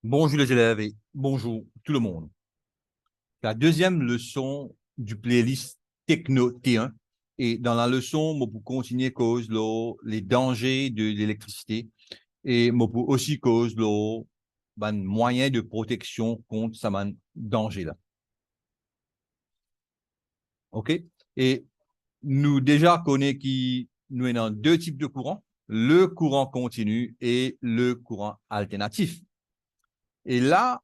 Bonjour les élèves et bonjour tout le monde. La deuxième leçon du playlist Techno T1 et dans la leçon, je vais continuer cause les dangers de l'électricité et je vais aussi cause les moyens de protection contre ces dangers-là. OK? Et nous déjà connaissons qui nous est dans deux types de courants, le courant continu et le courant alternatif. Et là,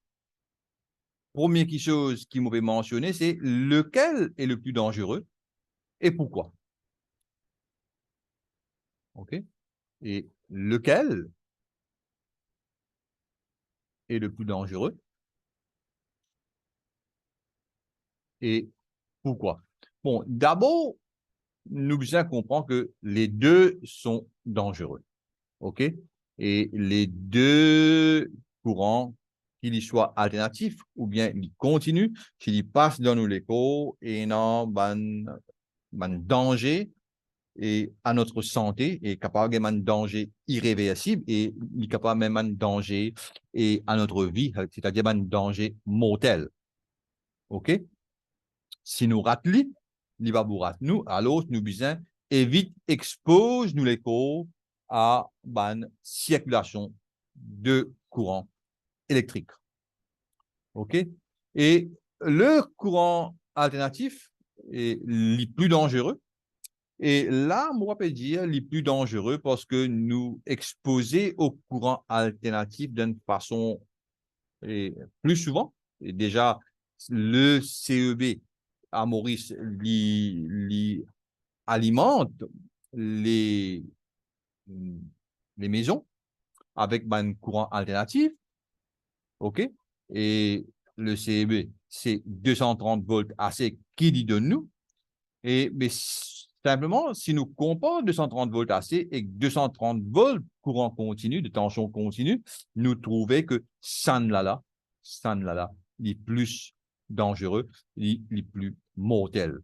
première chose qui m'avait mentionné, c'est lequel est le plus dangereux et pourquoi. OK? Et lequel est le plus dangereux et pourquoi. Bon, d'abord, nous devons comprendre que les deux sont dangereux. OK? Et les deux courants, qu'ils soient alternatifs ou bien ils continuent, qu'ils passent dans nos échos et dans danger et à notre santé et capable de un danger irréversible et il est capable même un danger et à notre vie, c'est-à-dire un danger mortel. OK? Si nous ratons, il va vous rater nous, alors nous besoin évite expose nous les corps à une circulation de courant électrique. OK? Et le courant alternatif est le plus dangereux. Et là, moi, je peux dire les plus dangereux parce que nous exposer au courant alternatif d'une façon plus souvent. Et déjà, le CEB à Maurice alimente les, les maisons avec un courant alternatif. OK? Et le CEB, c'est 230 volts AC qui dit de nous. Mais simplement, si nous comparons 230 volts AC et 230 volts courant continu, de tension continue, nous trouvons que ça là, est plus dangereux, est plus mortel.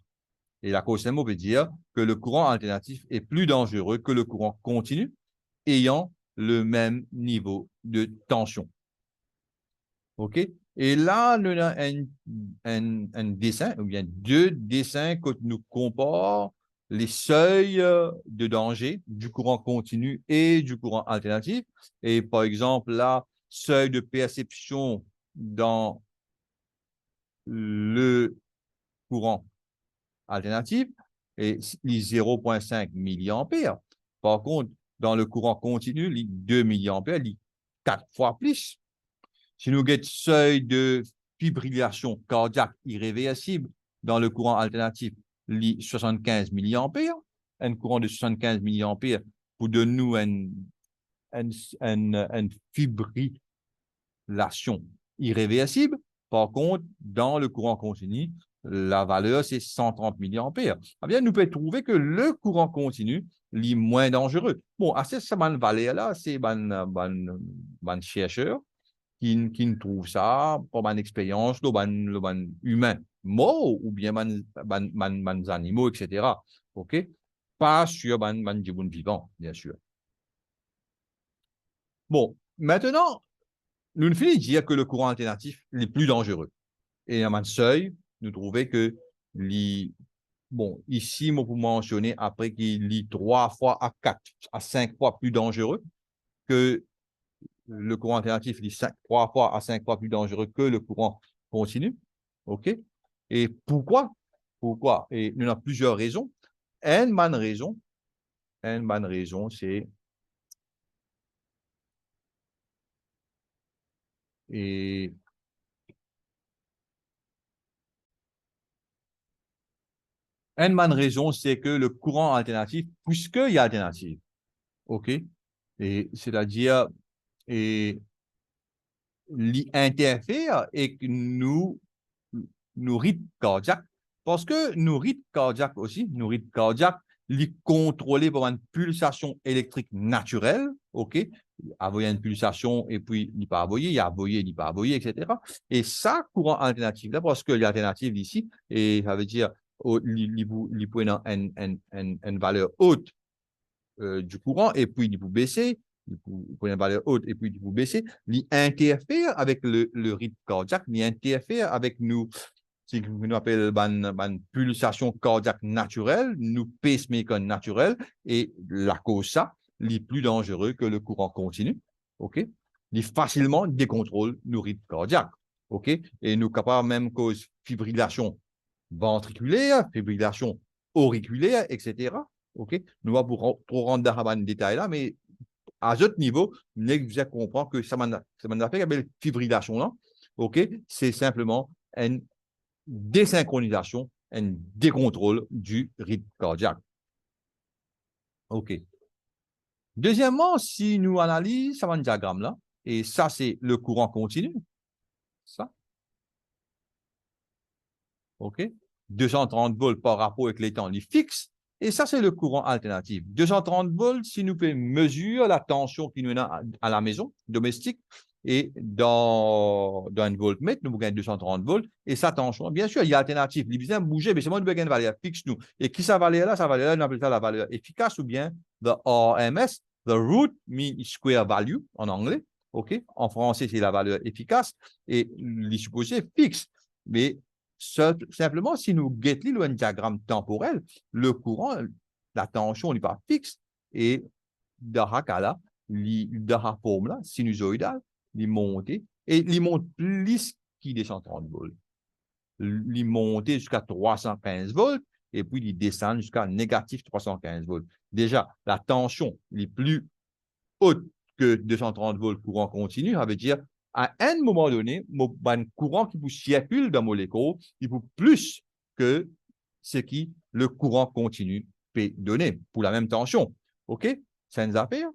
Et la cause mot veut dire que le courant alternatif est plus dangereux que le courant continu ayant le même niveau de tension. OK? Et là, nous avons un dessin, ou bien deux dessins que nous comparons les seuils de danger du courant continu et du courant alternatif. Et par exemple, là, seuil de perception dans le courant alternatif est 0,5 milliampères. Par contre, dans le courant continu, les 2 milliampères, les 4 fois plus. Si nous avons seuil de fibrillation cardiaque irréversible dans le courant alternatif, 75 milliampères, un courant de 75 milliampères pour donner nous une fibrillation irréversible. Par contre, dans le courant continu, la valeur, c'est 130 milliampères. Eh bien, nous pouvons trouver que le courant continu est moins dangereux. Bon, à cette valeur-là, c'est un chercheur qui trouve ça pour une expérience le humain mort ou bien les animaux, etc. OK? Pas sur les vivants, bien sûr. Bon, maintenant, nous ne finissons de dire que le courant alternatif est plus dangereux. Et à un seuil, nous trouvons que bon, ici, moi, pour mentionner après qu'il est 3 fois à 4 à 5 fois plus dangereux que le courant alternatif, il est 3 fois à 5 fois plus dangereux que le courant continu. OK? Et pourquoi? Pourquoi? Et il y a plusieurs raisons. Une bonne raison, c'est et une bonne raison, c'est que le courant alternatif, puisqu'il y a alternative, OK? Et c'est-à-dire, et l'interfère et que nous rythmes cardiaques, parce que nos rythmes cardiaques aussi, nos rythmes cardiaques, les contrôlés par une pulsation électrique naturelle, OK? Envoyer une pulsation et puis il pas envoyer, il y a envoyé, il pas envoyer, etc. Et ça, courant alternatif, là, parce que l'alternative ici, et ça veut dire, il peut une valeur haute du courant et puis il peut baisser, Vous prenez une valeur haute et puis vous baissez, il interfère avec le rythme cardiaque, il interfère avec nous, ce qu'on appelle une pulsation cardiaque naturelle, nous pacemaker naturel, et la cause ça, il est plus dangereux que le courant continu, ok? Il facilement décontrôle nos rythmes cardiaques, ok? Et nous capables même cause fibrillation ventriculaire, fibrillation auriculaire, etc. Ok? Nous allons trop rentrer dans les détails là, mais à ce niveau, vous allez comprendre que ça m'a fait une fibrillation là. Ok? C'est simplement une désynchronisation, un décontrôle du rythme cardiaque. OK. Deuxièmement, si nous analysons ce diagramme-là, et ça, c'est le courant continu, ça, OK? 230 volts par rapport avec les temps fixes, et ça, c'est le courant alternatif. 230 volts, si nous pouvons mesurer la tension qui nous a à la maison domestique, et dans un voltmètre, nous gagnons 230 volts, et sa tension, bien sûr, il y a alternative. Il besoin de bouger, mais c'est moi qui une valeur fixe, nous. Et qui ça valeur là? Ça valeur là, on appelle ça la valeur efficace, ou bien the RMS, the root mean square value, en anglais. OK? En français, c'est la valeur efficace, et les supposés fixe. Mais simplement, si nous guettons un diagramme temporel, le courant, la tension n'est pas fixe, et dans ce cas-là, dans la forme là, sinusoïdale, il monte et il monte plus qu'il descend 30 volts. Il monte jusqu'à 315 volts et puis il descend jusqu'à négatif 315 volts. Déjà, la tension est plus haute que 230 volts courant continu, ça veut dire à un moment donné, un courant qui vous circule dans mon écho, il faut plus que ce qui le courant continu peut donner pour la même tension. OK? C'est une affaire.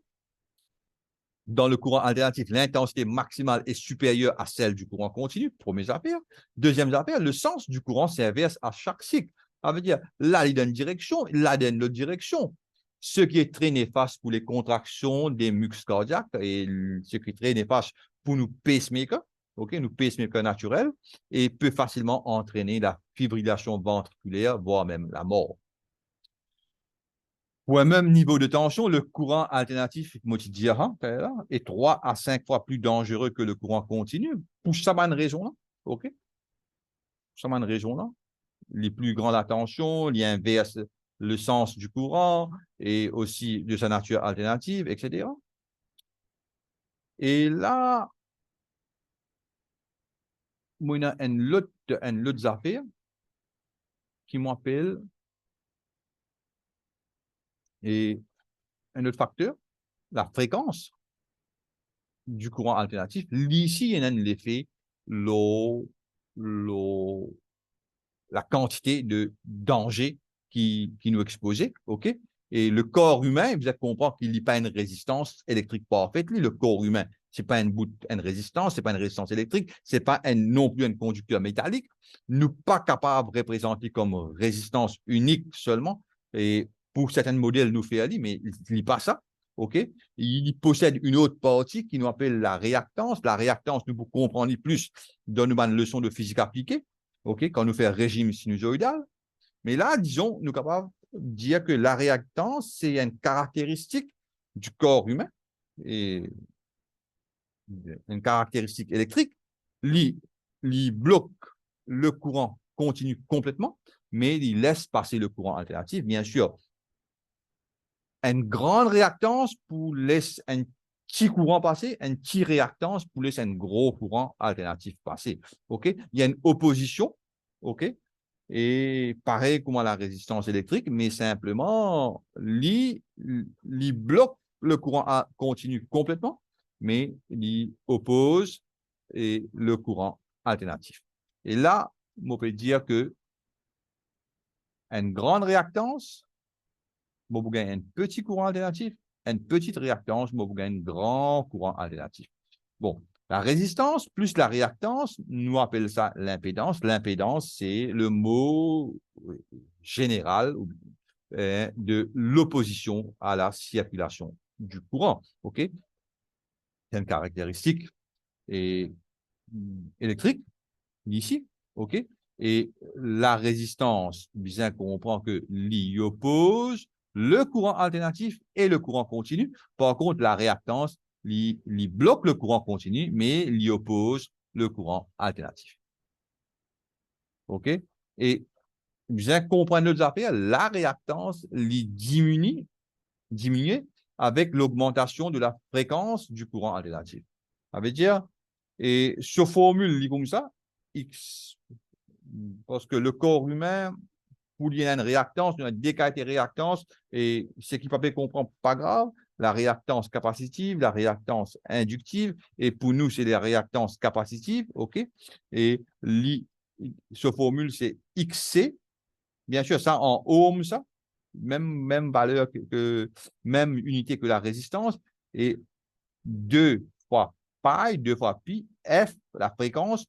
Dans le courant alternatif, l'intensité maximale est supérieure à celle du courant continu, première affaire. Deuxième affaire, le sens du courant s'inverse à chaque cycle. Ça veut dire, là, il donne une direction, là, il donne une autre direction. Ce qui est très néfaste pour les contractions des muscles cardiaques et ce qui est très néfaste pour nous pacemakers, nous pacemakers naturels, et peut facilement entraîner la fibrillation ventriculaire, voire même la mort. Pour un même niveau de tension, le courant alternatif est 3 à 5 fois plus dangereux que le courant continu. Pour cette raison-là, OK? Pour cette raison-là, les plus grandes la tension, il inverse le sens du courant et aussi de sa nature alternative, etc. Et là, moi, il y a une autre affaire qui m'appelle et un autre facteur, la fréquence du courant alternatif. Ici, il y a l'effet l'eau, la quantité de danger qui nous exposait, OK? Et le corps humain, vous allez comprendre qu'il n'y a pas une résistance électrique parfaite. Le corps humain, ce n'est pas une résistance, ce n'est pas une résistance électrique, ce n'est pas non plus un conducteur métallique. Nous pas capables de représenter comme résistance unique seulement. Et pour certains modèles, nous fait aller, mais il n'est pas ça. OK? Il possède une autre partie qui nous appelle la réactance. La réactance, nous pour comprendre plus, donne une leçon de physique appliquée. OK, quand nous faisons régime sinusoïdal. Mais là, disons, nous sommes capables de dire que la réactance, c'est une caractéristique du corps humain et une caractéristique électrique. Il bloque le courant continu complètement, mais il laisse passer le courant alternatif. Bien sûr, une grande réactance pour laisser un petit courant passer, une petite réactance pour laisser un gros courant alternatif passer. OK? Il y a une opposition, OK? Et pareil comme à la résistance électrique, mais simplement, bloque le courant continu complètement, mais il oppose le courant alternatif. Et là, on peut dire que une grande réactance, vous gagnez un petit courant alternatif, une petite réactance, vous gagnez un grand courant alternatif. Bon, la résistance plus la réactance, nous appelons ça l'impédance. L'impédance, c'est le mot général de l'opposition à la circulation du courant. OK? C'est une caractéristique électrique ici. OK? Et la résistance, bien qu'on comprend que l'y oppose le courant alternatif et le courant continu. Par contre, la réactance, il bloque le courant continu, mais il oppose le courant alternatif. OK? Et bien comprendre nos affaires, la réactance, il diminue avec l'augmentation de la fréquence du courant alternatif. Ça veut dire, et ce formule dit comme ça, X, parce que le corps humain, pour il y a une réactance, il y a une décalité réactance, et ce qui ne peut comprendre, pas grave, la réactance capacitive, la réactance inductive, et pour nous, c'est la réactance capacitive, OK? Et ce formule, c'est XC, bien sûr, ça en ohms, ça, même valeur, même unité que la résistance, et 2 fois pi, 2 fois pi, F, la fréquence,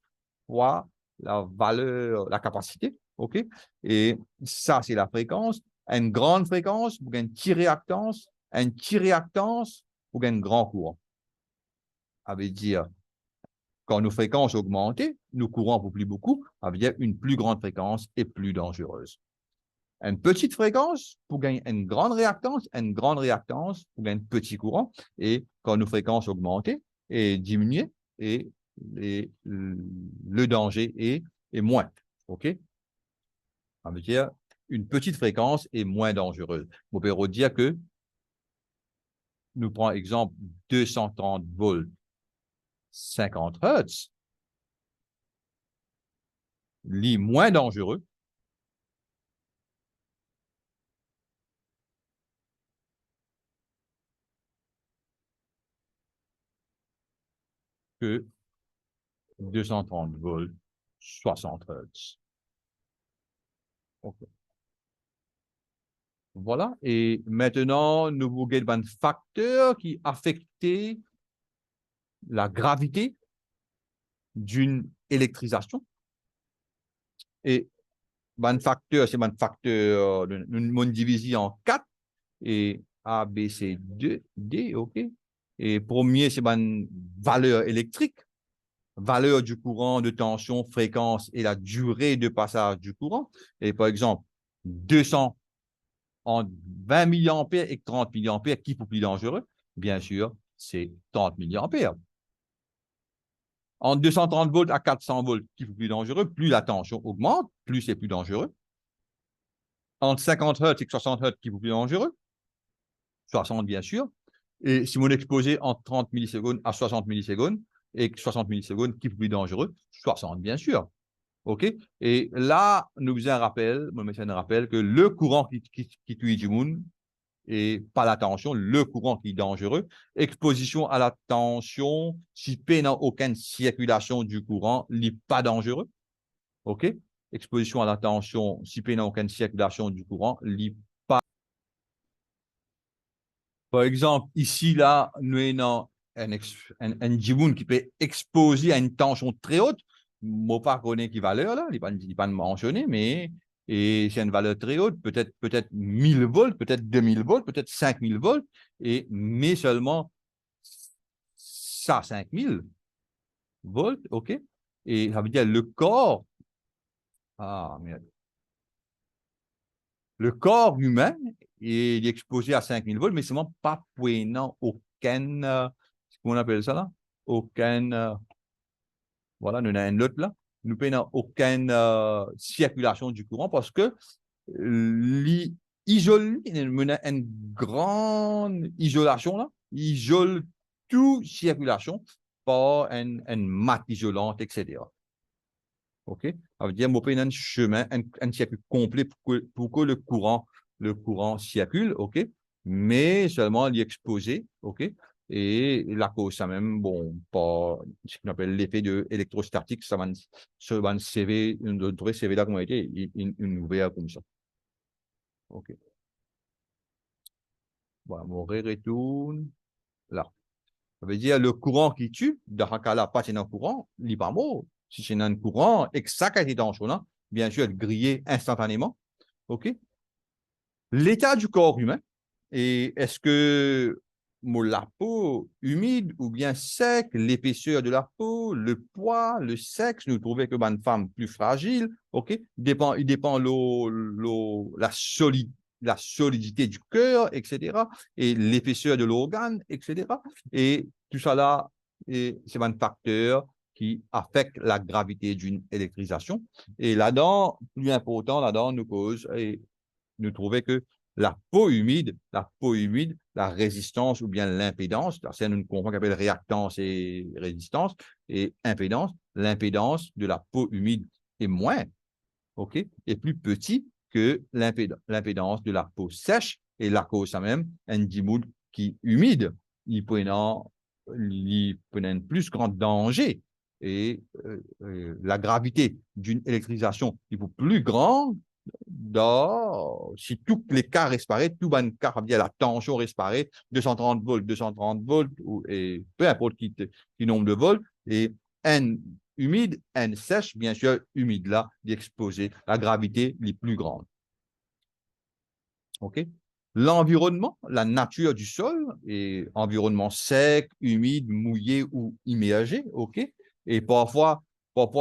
fois la valeur, la capacité, OK? Et ça, c'est la fréquence. Une grande fréquence pour une petite réactance, une petite réactance pour un grand courant. Ça veut dire, quand nos fréquences augmentent, nos courants ne vont plus beaucoup, ça veut dire une plus grande fréquence est plus dangereuse. Une petite fréquence pour gagner une grande réactance pour gagner un petit courant. Et quand nos fréquences augmentent et diminuent, et le danger est moins. OK? Ça veut dire une petite fréquence est moins dangereuse. On peut dire que nous prenons exemple 230 volts, 50 Hertz, est moins dangereux que 230 volts, 60 Hertz. Okay. Voilà. Et maintenant, nous vous avons un facteur qui affectait la gravité d'une électrisation. Et un facteur, c'est un facteur, nous divisé en 4, et A, B, C, D, OK. Et premier, c'est une valeur électrique, valeur du courant, de tension, fréquence et la durée de passage du courant. Et par exemple, 200 en 20 milliampères et 30 milliampères, qui est plus dangereux? Bien sûr, c'est 30 milliampères. En 230 volts à 400 volts, qui est plus dangereux? Plus la tension augmente, plus c'est plus dangereux. Entre 50 Hz et 60 Hz, qui est plus dangereux? 60, bien sûr. Et si mon exposé entre 30 millisecondes à 60 millisecondes, et 60 millisecondes, qui est plus dangereux? 60, bien sûr. OK? Et là, nous faisons un rappel, mon médecin rappelle que le courant qui tue du monde, et pas la tension, le courant qui est dangereux. Exposition à la tension, si P n'a aucune circulation du courant, n'est pas dangereux. OK? Exposition à la tension, si P n'a aucune circulation du courant, n'est pas. Par exemple, ici, là, nous avons un djimoun qui peut exposer à une tension très haute. Je ne pas connaître qui valeur, là, il n'est pas mentionné, mais et c'est une valeur très haute, peut-être 1000 volts, peut-être 2000 volts, peut-être 5000 volts, mais seulement ça, 5000 volts, OK? Et ça veut dire le corps humain est exposé à 5000 volts, mais seulement pas poignant aucune, comment on appelle ça là? Aucune, voilà, nous avons un autre là, nous n'avons aucune circulation du courant parce que l'isole, une grande isolation là, isole toute circulation par une mat isolante, etc. OK? Ça veut dire, qu'il y a un chemin, un circuit complet pour que le courant circule, OK? Mais seulement il est exposé, OK? Et la cause, ça même, bon, pas ce qu'on appelle l'effet de électrostatique, ça va sur un CV, une vraie CV là, comme a été, une ouverte comme ça. OK. Voilà, mon retourne là. Ça veut dire le courant qui tue, dans ce cas-là, pas c'est un courant, il n'est pas mort. Si c'est un courant, et que ça qui est dans le bien sûr, grillé instantanément. OK? L'état du corps humain, et est-ce que la peau humide ou bien sec, l'épaisseur de la peau, le poids, le sexe, nous trouvons que une femme plus fragile, OK? Il dépend la solidité la solidité du cœur, etc., et l'épaisseur de l'organe, etc. Et tout ça là, c'est un facteur qui affecte la gravité d'une électrisation. Et là-dedans, plus important, là-dedans, nous cause, et nous trouvons que la peau humide, la résistance ou bien l'impédance, c'est une qu'on appelle réactance et résistance, et impédance, l'impédance de la peau humide est moins, ok, est plus petit que l'impédance de la peau sèche, et la cause ça même, un dimoule qui humide, il peut un plus grand danger, et la gravité d'une électrisation est plus grande si tous les cas resparaient, tout ban cas, la tension resparaît, 230 volts, 230 volts, et peu importe qui nombre de volts, et un humide, un sèche, bien sûr, humide là, d'exposer la gravité les plus grande. OK? L'environnement, la nature du sol, et environnement sec, humide, mouillé ou immergé, OK? Et parfois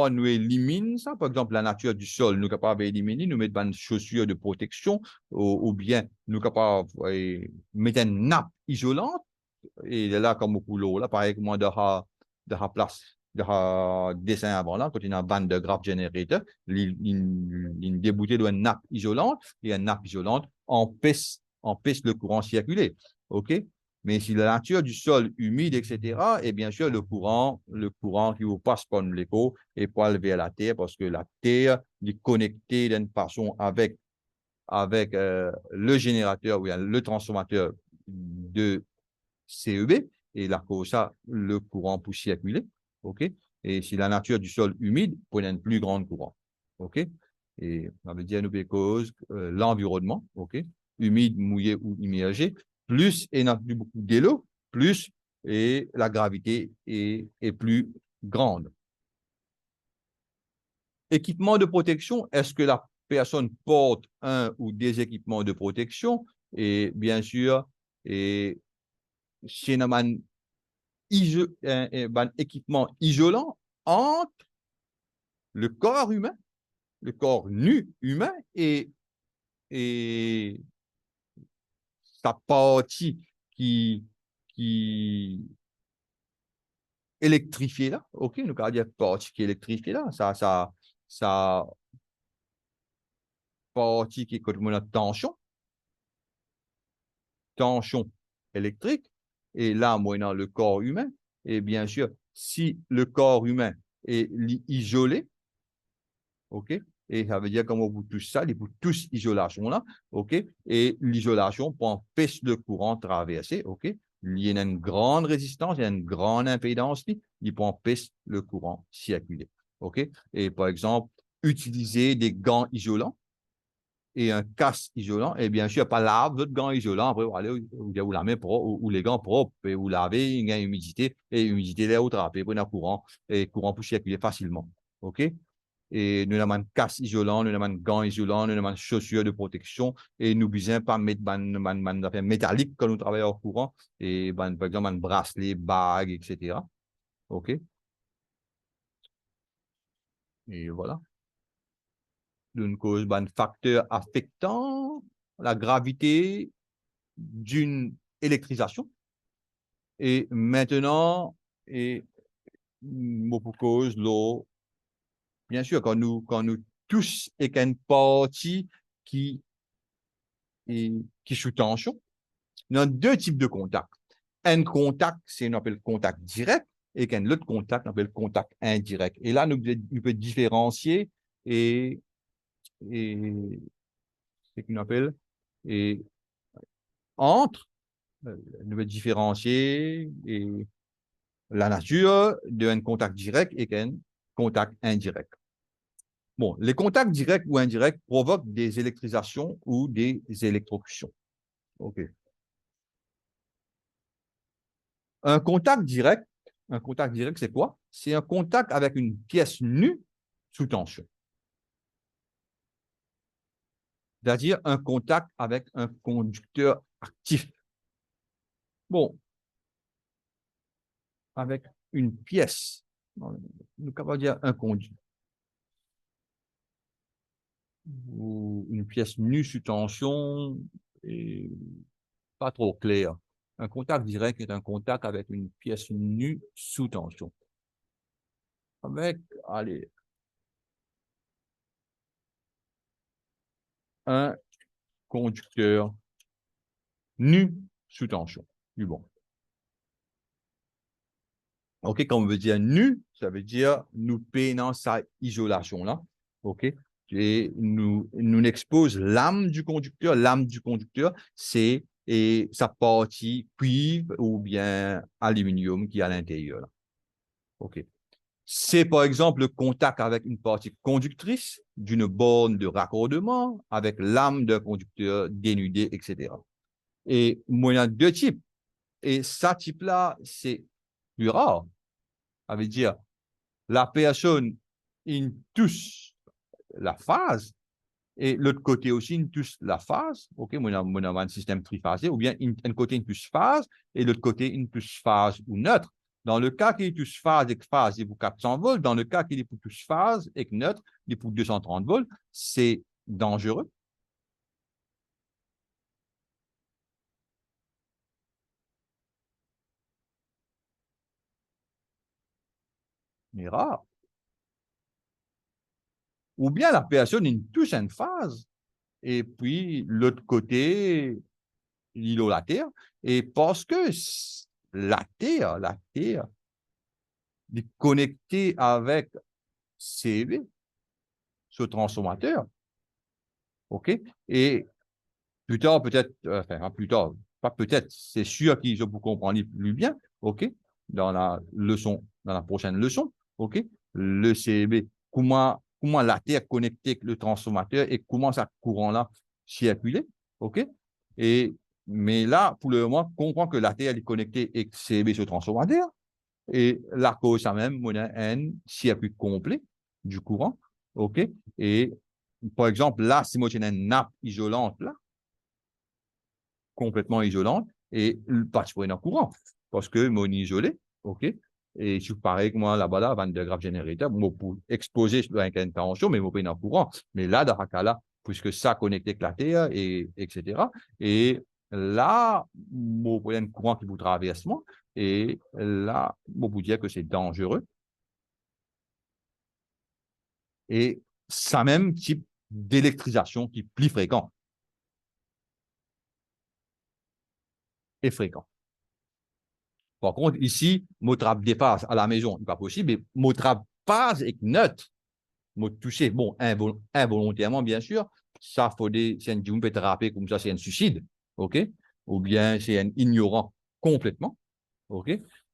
nous éliminons ça. Par exemple, la nature du sol, nous sommes capables d'éliminer, nous mettre des chaussures de protection, ou bien nous sommes capables de mettre une nappe isolante, et là, comme au coulot, là, pareil que moi, de la place, de la dessin avant là, quand il y a une bande de graph generator, il débouté d'une nappe isolante, et une nappe isolante empêche le courant circuler. OK? Mais si la nature du sol humide, etc., et bien sûr, le courant qui vous passe par l'écho et pas vers la terre, parce que la terre est connectée d'une façon avec le générateur ou le transformateur de CEB, et la cause ça, le courant pour circuler. OK? Et si la nature du sol humide, prenez un plus grand courant. OK? Et ça veut dire, nous cause l'environnement, OK? Humide, mouillé ou immergé, plus et n'a plus beaucoup d'eau, plus et la gravité est plus grande. Équipement de protection, est-ce que la personne porte un ou des équipements de protection? Et bien sûr, et chez un équipement isolant entre le corps humain, le corps nu humain et sa partie qui électrifiée là, ok, nous allons dire partie qui est électrifiée là, ça partie qui est comme une tension électrique, et là, moyennant le corps humain, et bien sûr, si le corps humain est isolé, OK? Et ça veut dire comme on vous touche ça, il faut tous isolation là, OK? Et l'isolation pour empêcher le courant de traverser, OK? Il y a une grande résistance, il y a une grande impédance, il peut empêcher le courant circuler, OK? Et par exemple, utiliser des gants isolants et un casque isolant, et bien sûr, pas laver votre gant isolant, après, vous allez ou la main propre, ou les gants propres, et vous lavez, il y a humidité, et humidité là, au trapé, pour un courant, et courant pour circuler facilement, OK? Et nous avons un casque isolant, nous avons un gant isolant, nous avons chaussures de protection, et nous besoin pas mettre des métallique quand nous travaillons au courant, et par exemple, un bracelet, bague, etc. OK? Et voilà. D'une cause, un facteur affectant la gravité d'une électrisation. Et maintenant, et pour cause l'eau, bien sûr, quand nous tous et qu'une partie qui qui sous tension, il y a deux types de contacts. Un contact, c'est on appelle contact direct, et qu'un autre contact, on appelle contact indirect. Et là, nous pouvons différencier et ce qu'on appelle et entre, nous pouvons différencier et la nature d'un contact direct et d'un contact indirect. Bon, les contacts directs ou indirects provoquent des électrisations ou des électrocutions. OK. Un contact direct, c'est quoi? C'est un contact avec une pièce nue sous tension. C'est-à-dire un contact avec un conducteur actif. Bon, avec une pièce. Nous pouvons dire un conduit. ou une pièce nue sous tension et pas trop clair. Un contact direct est un contact avec une pièce nue sous tension. Avec, allez, un conducteur nu sous tension. Du bon. OK, quand on veut dire nu, ça veut dire nous pénons sa isolation là. OK? Et nous expose l'âme du conducteur. L'âme du conducteur, c'est sa partie cuivre ou bien aluminium qui est à l'intérieur. OK. C'est par exemple le contact avec une partie conductrice d'une borne de raccordement avec l'âme d'un conducteur dénudé, etc. Et moi, il y a deux types. Et ça type-là, c'est plus rare. Ça veut dire, la personne, il touche la phase et l'autre côté aussi, il touche la phase. OK, moi, on a un système triphasé, ou bien un côté, il touche phase et l'autre côté, il touche phase ou neutre. Dans le cas qu'il touche phase et que phase, il est pour 400 volts. Dans le cas qu'il est pour touche phase et que neutre, il est pour 230 volts. C'est dangereux. Mais rare. Ou bien la personne, il touche une phase et puis l'autre côté, l'îlot, la Terre, et parce que la Terre est connectée avec CV, ce transformateur, OK? Et plus tard, peut-être, enfin, plus tard, pas peut-être, c'est sûr qu'ils vous comprendre plus bien, OK? Dans la leçon, dans la prochaine leçon, OK? Le CB, comment la Terre connectée avec le transformateur et comment ça courant-là circuler, OK? Et, mais là, pour le moment, on comprend que la Terre est connectée avec CB sur le transformateur et la cause, ça même, on a un circuit complet du courant, OK? Et par exemple, là, si moi j'ai une nappe isolante, là, complètement isolante, et pas de courant, parce que mon isolé, OK? Et je pareil que moi, là-bas, là, 22 grammes générateur, bon, pour exposer avec une tension, mais mon pas courant. Mais là, dans ce cas-là, puisque ça connecté avec la Terre, et, etc. Et là, mon un courant qui vous traverse, moi, et là, on vous dire que c'est dangereux. Et ça même type d'électrisation qui est plus fréquent et fréquent. Par contre, ici, mot trap dépasse à la maison, n'est pas possible, mais mot trap passe et neutre, mot touché, bon, involontairement, bien sûr, ça, faut c'est un peut être rappelé comme ça, c'est un suicide, OK? Ou bien c'est un ignorant complètement, OK?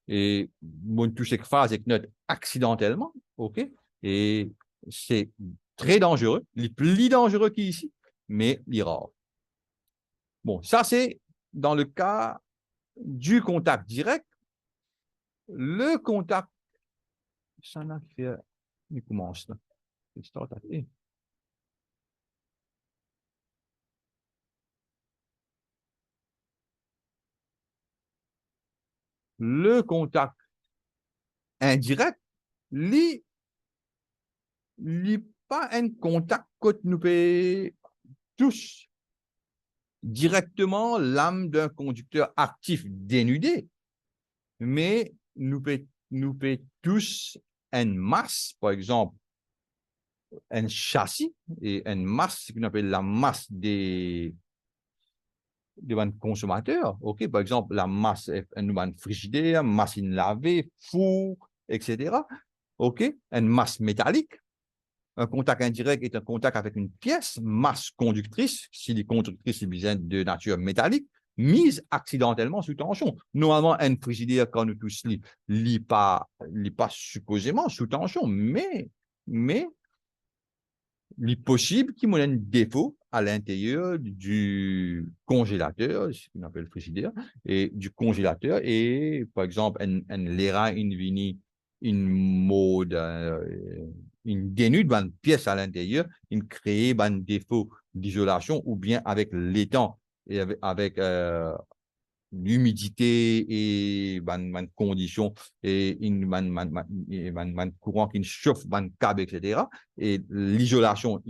Et mot touché phase et neutre accidentellement, OK? Et c'est très dangereux, le plus dangereux qu'ici, mais il est rare. Bon, ça, c'est dans le cas du contact direct. Le contact, ça n'a fait, il commence là. Le contact indirect, n'est pas un contact que nous tous directement l'âme d'un conducteur actif dénudé, mais nous tous une masse, par exemple, un châssis et une masse, ce qu'on appelle la masse des consommateurs. OK, par exemple, la masse une frigidaire, machine lavée, four, etc. OK, une masse métallique. Un contact indirect est un contact avec une pièce, masse conductrice, si les conductrices sont bien de nature métallique, mise accidentellement sous tension. Normalement, un frigidaire, quand nous tous lit pas supposément sous tension, mais il est possible qu'il y ait un défaut à l'intérieur du congélateur, ce qu'on appelle le frigidaire, et du congélateur, et par exemple, une mode, une dénude, une pièce à l'intérieur, une crée un défaut d'isolation, ou bien avec l'étang et avec l'humidité et les conditions et courant qui chauffe, câble, etc. Et l'isolation,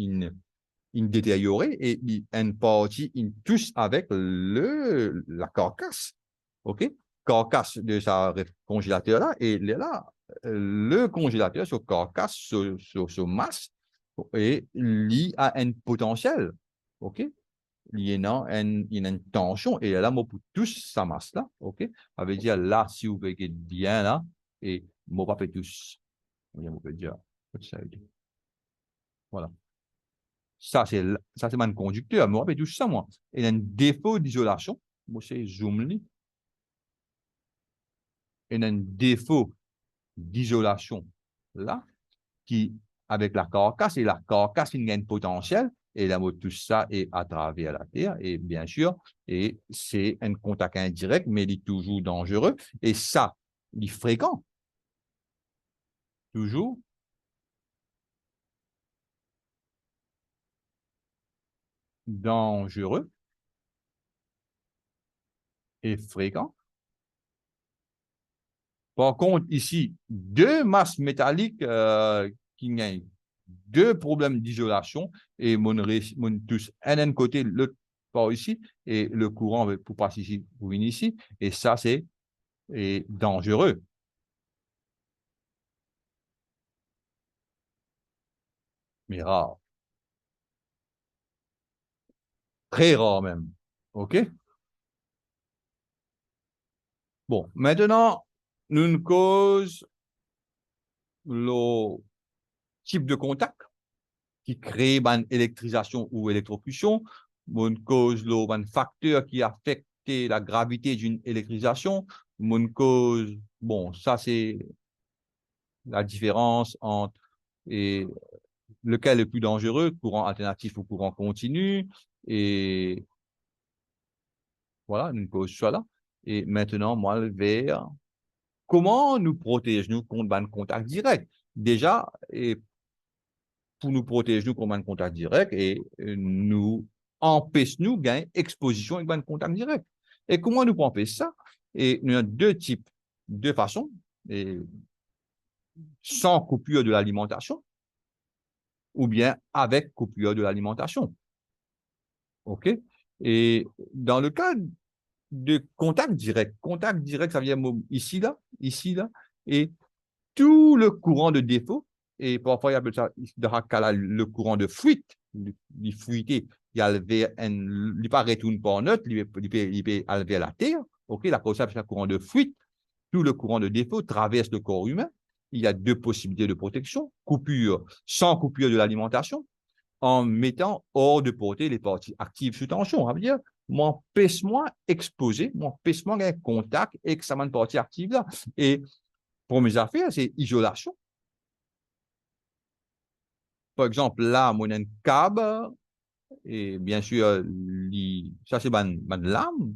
il détérioré et une partie, il touche avec la carcasse. OK? Carcasse de sa congélateur là, et là, le congélateur sur carcasse, sur masse, et il a un potentiel. OK? Il y a une tension, et là, moi, pour toucher sa masse là, OK? Ça veut dire là, si vous voyez bien là, et moi, pas fait tous. On peut dire, voilà. Ça, c'est mon conducteur. Moi, je tout ça, moi. Il y a un défaut d'isolation. Moi, c'est zoom. Il y a un défaut d'isolation là, qui, avec la carcasse, et la carcasse, il y a un potentiel. Et là, moi, tout ça est à travers la Terre. Et bien sûr, et c'est un contact indirect, mais il est toujours dangereux. Et ça, il est fréquent. Toujours dangereux et fréquent. Par contre, ici, deux masses métalliques qui ont deux problèmes d'isolation et mon tous un côté, l'autre par ici, et le courant pour passer ici, pour venir ici, et ça, c'est dangereux. Mais rare. Très rare même. OK? Bon, maintenant, nous cause le type de contact qui crée une électrisation ou électrocution, une cause un facteur qui affecte la gravité d'une électrisation, une cause, bon, ça c'est la différence entre et lequel est le plus dangereux, courant alternatif ou courant continu, et voilà, une cause soit là. Et maintenant, moi, le vert, comment nous protéger-nous contre un contact direct? Déjà, et pour nous protéger nous contre un contact direct et nous empêche nous gagner exposition avec un contact direct. Et comment nous empêcher ça? Et nous avons deux types, deux façons, et sans coupure de l'alimentation ou bien avec coupure de l'alimentation. OK? Et dans le cas de contact direct, ça vient ici, là, et tout le courant de défaut, et parfois il appelle ça le courant de fuite, il fuité, il pas retourne par neutre, il peut aller vers la terre, ok, la cause c'est un courant de fuite, tout le courant de défaut traverse le corps humain, il y a deux possibilités de protection, coupure, sans coupure de l'alimentation, en mettant hors de portée les parties actives sous tension, ça veut dire, m'empêche-moi exposé, m'empêche-moi un contact avec sa partie active là, et pour mes affaires, c'est isolation. Par exemple, là, moi, j'ai un câble, et bien sûr, ça, c'est ma lame,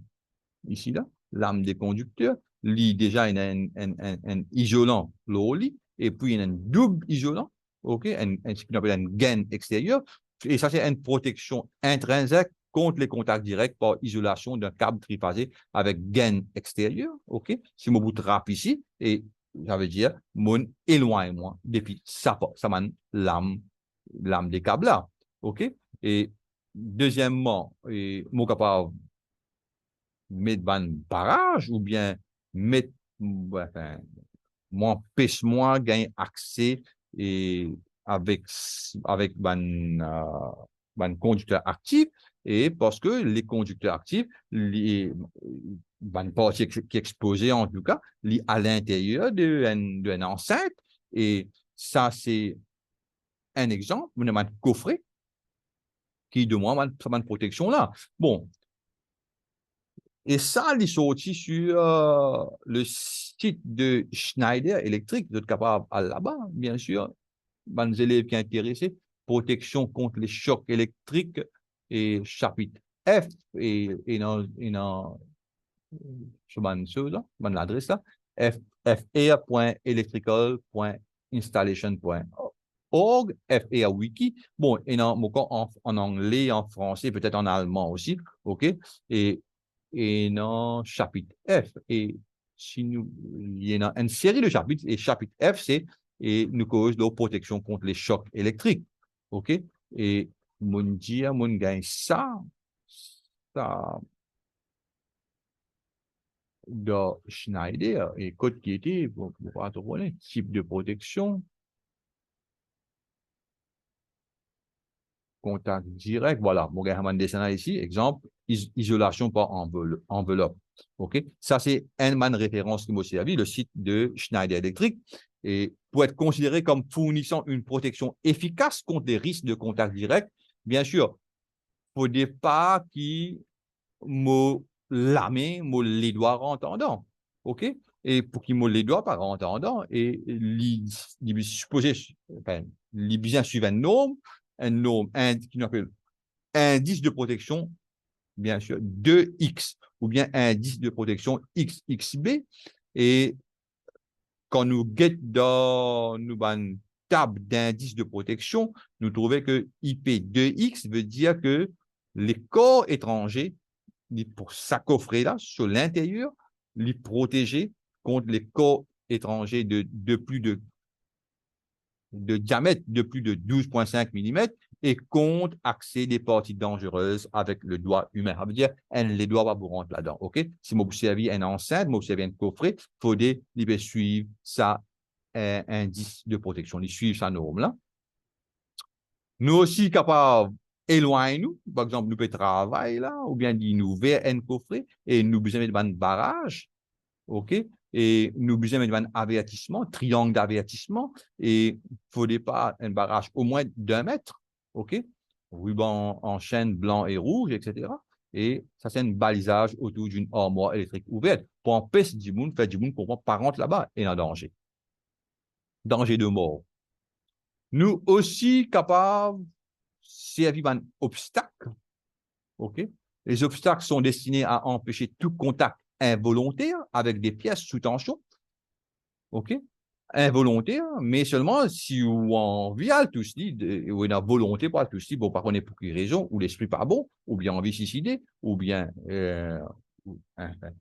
ici, là, lame des conducteurs. Déjà, il y a un isolant, l'oli, et puis il y a un double isolant, OK, ce qu'on appelle une gaine extérieure. Et ça, c'est une protection intrinsèque contre les contacts directs par isolation d'un câble triphasé avec gaine extérieure, OK? Si mon bout trappe ici, et ça veut dire, mon éloigne-moi depuis ça m'a lame des câbles là, OK? Et deuxièmement, mon capable mettre un barrage ou bien mettre, enfin, m'empêche-moi gagner accès et avec un conducteur actif et parce que les conducteurs actifs, une partie qui est exposée en tout cas, à l'intérieur d'une enceinte et ça c'est un exemple, un coffret qui demande cette protection là. Bon, et ça, il est sorti sur le site de Schneider Electric. Vous êtes capable à là-bas, bien sûr. Les élèves qui sont intéressés, protection contre les chocs électriques et chapitre F et dans sur l'adresse là, fr.electrical.installation.org, FR Wiki. Bon, et en anglais, en français, peut-être en allemand aussi, OK? Et dans chapitre F. Et si nous, il y a une série de chapitres, et chapitre F, c'est et nous cause de protection contre les chocs électriques. OK? Et mon dire, mon gagne ça, de Schneider, et code qui était, pour pouvoir trouver, type de protection, contact direct, voilà, mon gars, dessin ici, exemple, isolation par enveloppe. OK? Ça, c'est une référence qui m'a servi, le site de Schneider Electric. Et pour être considéré comme fournissant une protection efficace contre les risques de contact direct, bien sûr, il ne faut pas qui me lame, me les doigts en entendant. OK? Et pour qu'il me les doigts par entendant, et supposé, enfin, les bien suivre un norme qui appelle indice de protection, bien sûr, 2X, ou bien indice de protection XXB. Et quand nous guettons dans nous table d'indice de protection, nous trouvons que IP2X veut dire que les corps étrangers, pour s'accoffrer là, sur l'intérieur, les protéger contre les corps étrangers de plus de diamètre de plus de 12,5 mm et contre accès des parties dangereuses avec le doigt humain. Ça veut dire, elle les doigts pas vous rentrer là-dedans. OK? Si vous observez une enceinte, vous observez un coffret, il faut suivre ça, indice de protection. Ils suivent sa norme là. Nous aussi capables éloigner nous, par exemple, nous pouvons travailler là, ou bien nous vers un coffret et nous besoin de un barrage, OK? Et nous besoin de un avertissement, triangle d'avertissement, et il ne faudrait pas un barrage au moins d'1 mètre, OK? Ruban en chaîne blanc et rouge, etc. Et ça, c'est un balisage autour d'une armoire électrique ouverte pour empêcher du monde, faire du monde qu'on pas rentrer là-bas et en danger. Danger de mort. Nous aussi capables servir un obstacle. OK? Les obstacles sont destinés à empêcher tout contact involontaire avec des pièces sous tension. OK? Involontaire, mais seulement si on en vient tout ceci, ou une volonté pour tout ceci, bon, par contre, pour quelle raison, ou l'esprit pas bon, ou bien envie de suicider, ou bien, enfin,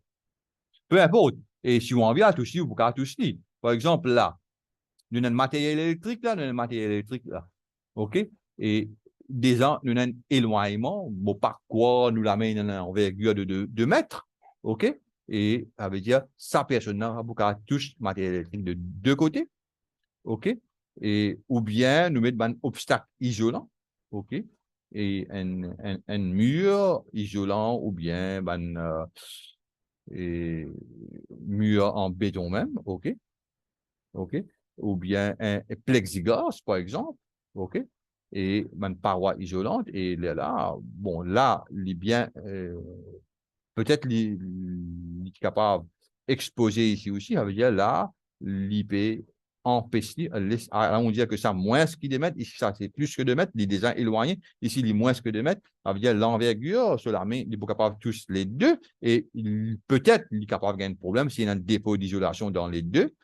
peu importe. Et si on en vient tout ceci, ou pour tout ceci. Par exemple, là, nous avons un matériel électrique là, nous avons un matériel électrique là. OK? Et déjà, nous avons un éloignement, bon, par quoi nous l'amène en envergure de 2 mètres. OK? Et ça veut dire, sa personne n'a pas touche matériel électrique de 2 côtés. OK? Et, ou bien nous mettre un obstacle isolant. OK? Et un mur isolant, ou bien et mur en béton même. OK? OK? Ou bien un plexiglas, par exemple, OK? Et une paroi isolante, et là, bon, là, il est bien, peut-être il est capable d'exposer ici aussi, ça veut dire là, l'IP empêcher, là, on dit que ça moins que 2 mètres, ici, ça c'est plus que 2 mètres, il est déjà éloigné, ici, il est moins que 2 mètres, ça veut dire l'envergure sur l'armée, il est pas capable de tous les deux, et peut-être il est capable de gagner un problème s'il y a un dépôt d'isolation dans les deux,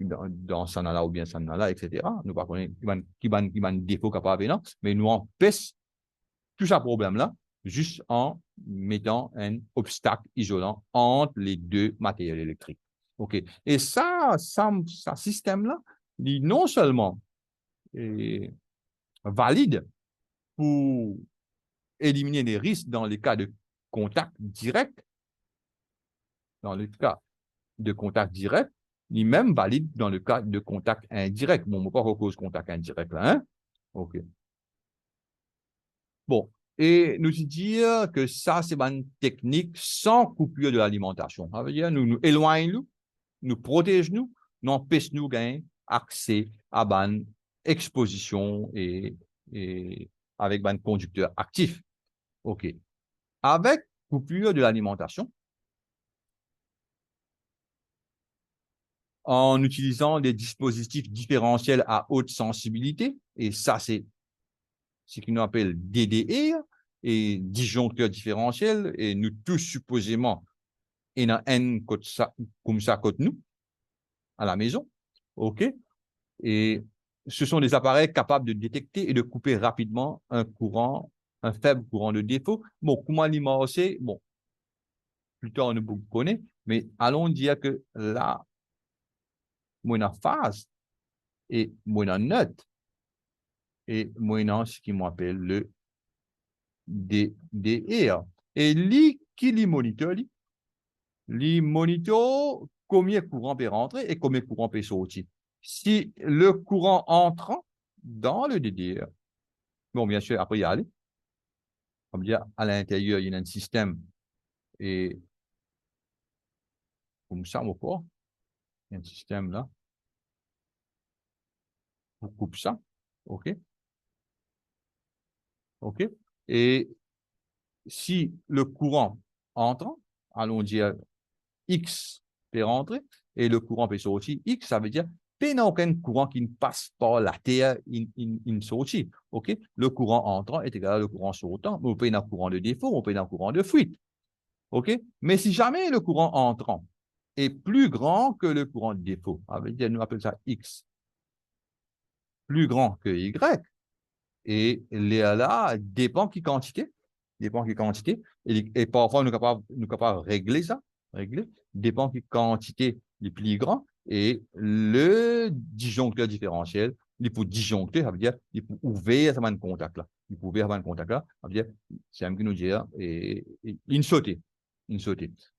dans Sanala ou bien Sanala, etc. Nous ne connaissons pas qui va défaut capable, non, mais nous empêche tout ce problème-là juste en mettant un obstacle isolant entre les deux matériels électriques. OK. Et ça système-là, non seulement est valide pour éliminer les risques dans les cas de contact direct, dans le cas de contact direct, ni même valide dans le cas de contact indirect. Bon, on ne va pas cause contact indirect là, hein? OK. Bon. Et nous dire que ça, c'est une technique sans coupure de l'alimentation. Ça veut dire, nous éloignons, nous protégeons, nous empêchons gagner accès à une exposition et avec un conducteur actif. OK. Avec coupure de l'alimentation, en utilisant des dispositifs différentiels à haute sensibilité, et ça, c'est ce qu'on appelle DDR, et disjoncteur différentiel, et nous tous supposément, il y en a un comme ça, côté nous, à la maison. OK? Et ce sont des appareils capables de détecter et de couper rapidement un faible courant de défaut. Bon, comment l'immenser? Bon, plus tard, on ne connaît, mais allons dire que là, moi, en phase et moi, en neutre, et moi, ce qui m'appelle le DR. Et qui les moniteur, les moniteur combien de courant peut rentrer et combien de courant peut sortir. Si le courant entrant dans le DDR, bon, bien sûr, après, il y a aller. Comme dire, à l'intérieur, il y a un système et comme ça, encore, il y a un système là, on coupe ça, OK, OK. Et si le courant entrant, allons dire X peut rentrer et le courant peut sortir. X, ça veut dire qu'il n'y a aucun courant qui ne passe par la Terre, il sortit. OK? Le courant entrant est égal au courant sortant. On peut y avoir un courant de défaut, on peut y avoir un courant de fuite. OK? Mais si jamais le courant entrant est plus grand que le courant de défaut, ça veut dire, nous appelons ça X, plus grand que Y, et là dépend qui quantité, et parfois nous sommes capables de régler ça, dépend qui quantité les plus grand, et le disjoncteur différentiel, il faut disjoncter, ça veut dire il faut ouvrir ce contact là, ça veut dire c'est un qui nous dit une sautée,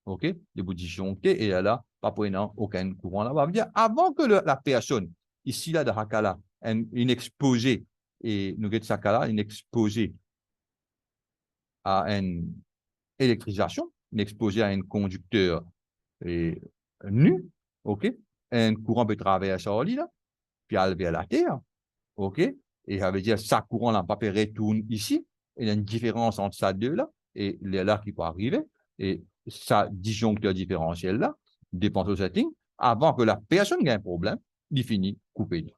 ok, il faut disjoncter, et là pas pour aucun courant là, ça veut dire avant que la personne ici là de Hakala une exposé et nous avons ça là, une exposé à une électrisation, une exposé à un conducteur nu, ok, un courant peut traverser ça là, puis aller vers la Terre, ok, et ça veut dire que ça courant là, pas peut retourner ici, il y a une différence entre ça deux là, et là qui peut arriver, et ça disjoncteur différentiel là, dépend de setting, avant que la personne ait un problème, il finit coupé.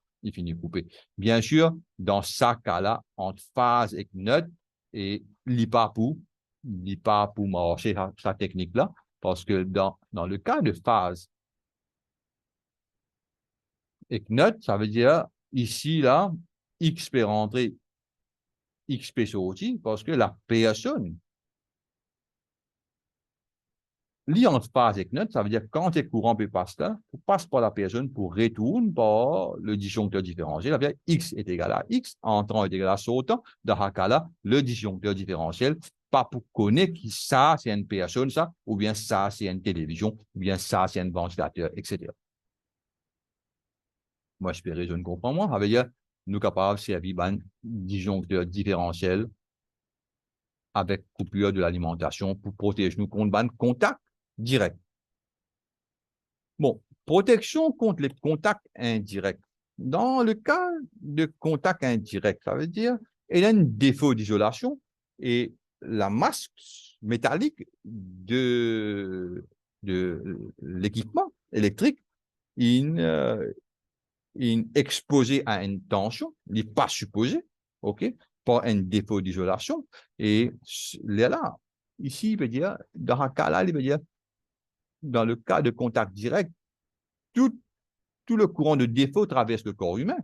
Bien sûr, dans ce cas-là, entre phase et neutre, et il pas pour marcher sa technique-là, parce que dans le cas de phase et neutre, ça veut dire ici, là, X peut rentrer, X peut sortir, parce que la personne lit en phase avec neutre, ça veut dire que quand le courant peut passer là, il passe par la personne pour retourner par le disjoncteur différentiel. Ça veut dire X est égal à X, entrant est égal à sortant. Dans ce cas-là, le disjoncteur différentiel, pas pour connaître qui ça, c'est une personne, ça, ou bien ça, c'est une télévision, ou bien ça, c'est un ventilateur, etc. Moi, je peux raisonner comprendre moi. Ça veut dire nous sommes capables de servir un disjoncteur différentiel avec coupure de l'alimentation pour protéger nous contre un contact direct. Bon, protection contre les contacts indirects. Dans le cas de contact indirect, ça veut dire qu'il y a un défaut d'isolation et la masse métallique de l'équipement électrique est exposé à une tension, il n'est pas supposé, ok, par un défaut d'isolation. Et là, ici, il veut dire, dans un cas là, il veut dire, dans le cas de contact direct, tout le courant de défaut traverse le corps humain.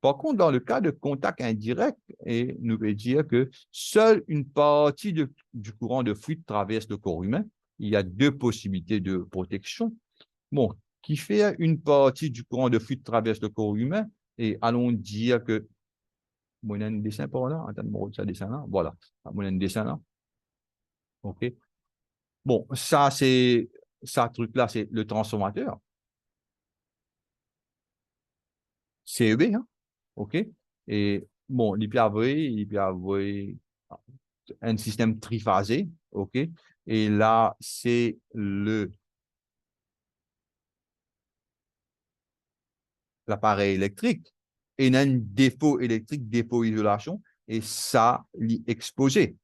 Par contre, dans le cas de contact indirect, et nous veut dire que seule une partie du courant de fuite traverse le corps humain. Il y a deux possibilités de protection. Bon, qui fait une partie du courant de fuite traverse le corps humain, et allons dire que, bon, il y a un dessin par là, attends, ça dessin là, voilà, on a un dessin là, ok. Bon, ça, truc là, c'est le transformateur. CEB, hein? OK? Et bon, il peut avoir un système triphasé, OK? Et là, c'est l'appareil électrique. Et il y a un défaut électrique, défaut isolation, et ça l'est exposé.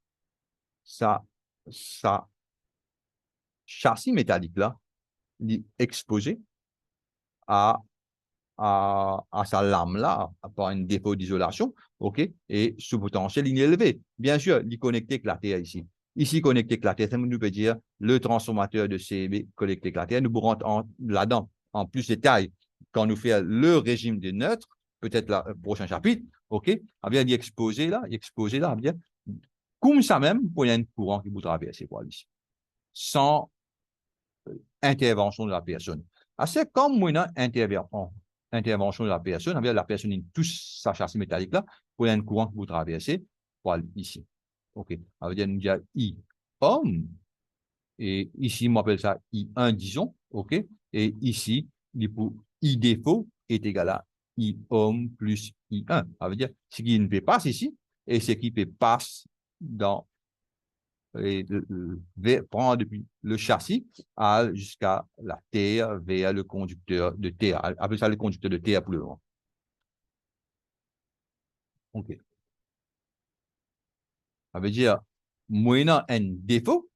Ça châssis métallique là, l'est exposé à sa lame-là, par un défaut d'isolation, OK, et ce potentiel il est élevé. Bien sûr, il est connecté avec la Terre ici. Ici, connecté avec la Terre, ça nous peut dire le transformateur de CB connecté avec la Terre. Nous pourrons là-dedans, en plus de détail, quand nous faisons le régime des neutres, peut-être le prochain chapitre, OK, il est exposé là, bien, comme ça même, pour y a un courant qui vous traverse, ici, sans intervention de la personne. C'est comme une intervention de la personne, la personne touche sa châssis métallique là, pour un courant que vous traversez, voilà, ici. OK. Ça veut dire, nous dire I homme. Et ici, on appelle ça I1, disons. OK. Et ici, pour I défaut est égal à I homme plus I1. Ça veut dire, ce qui ne fait pas ici, et ce qui fait passe dans prend depuis le châssis jusqu'à la terre vers le conducteur de terre. Appelle ça le conducteur de terre pour le moment. OK. Ça veut dire, moyennant un défaut,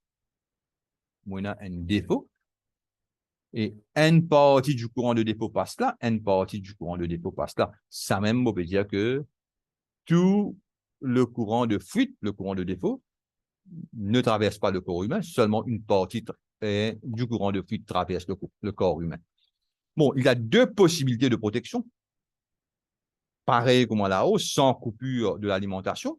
et une partie du courant de défaut passe là, une partie du courant de défaut passe là. Ça même veut dire que tout le courant de fuite, le courant de défaut, ne traverse pas le corps humain, seulement une partie du courant de fuite traverse le corps humain. Bon, il y a deux possibilités de protection, pareil comme à la hausse, sans coupure de l'alimentation,